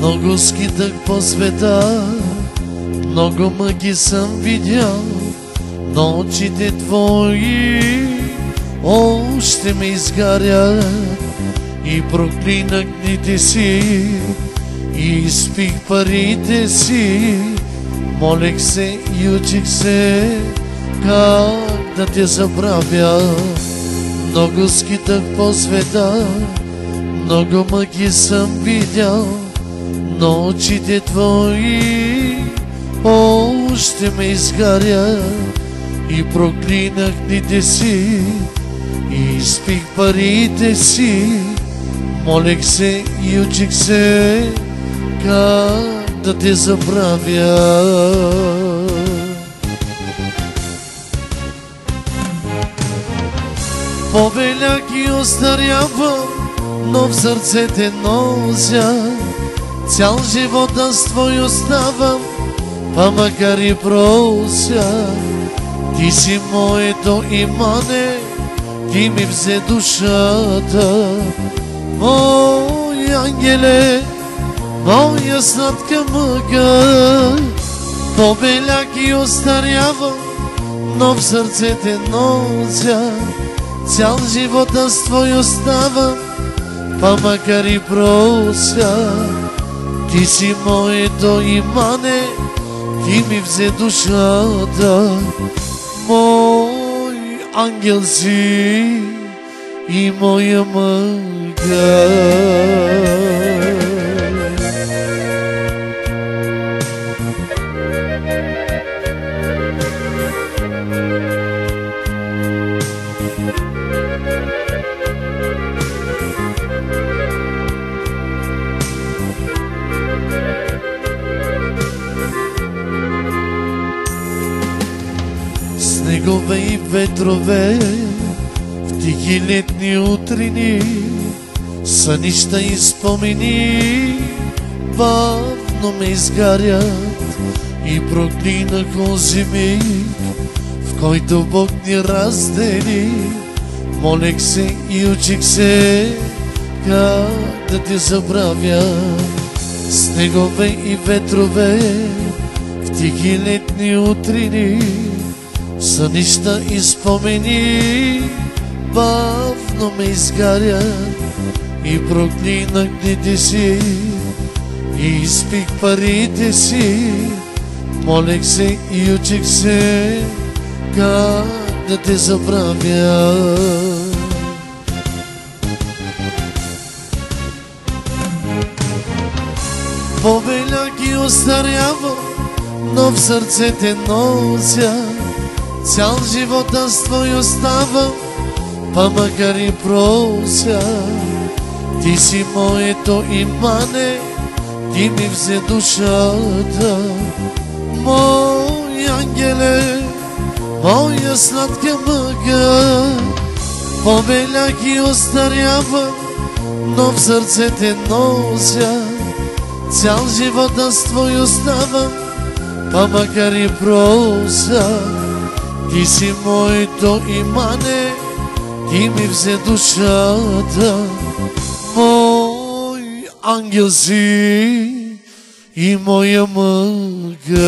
Много скитах по света, много мъки съм видял, но очите твои още ме изгарят. И проклинах дните си, и изпих парите си, молех се и учих се как да те забравя. Много скитах по света, много мъки съм видял, но очите твои още ме изгарят. И проклинах дните си, и изпих парите си, молех се и учих се как да те забравя. Побелях и остарявам, но в сърце те нося. Цял живот аз твой оставам, па макар и прося. Ти си моето имане, ти ми взе душата. Мой ангеле, моя сладка мъка. Побелях и остарявам, но в сърце те нося. Цял живот аз твой оставам, па макар и прося. Ти си моето имане, ти ми взе душата. Мой ангел си и моя мъка. Снегове и ветрове в тихи летни утрини, сънища и спомени бавно ме изгарят. И проклинах онзи миг, в който Бог ни раздели. Молех се и учих се как да те забравя. Снегове и ветрове в тихи летни утрини, сънища и спомени бавно ме изгарят. И проклинах дните си, и изпих парите си, молех се и учих се как да те забравя. Побелях и остарявам, но в сърце те нося. Цял живот аз твой оставам, па макар и прося. Ти си моето имане, ти ми взе душата. Мой ангеле, моя сладка мъка. Побелях и остарявам, но в сърце те нося. Цял живот аз твой оставам, па макар и прося. Ти си моето имане, ти ми взе душата. Мой ангел си и моя мъка.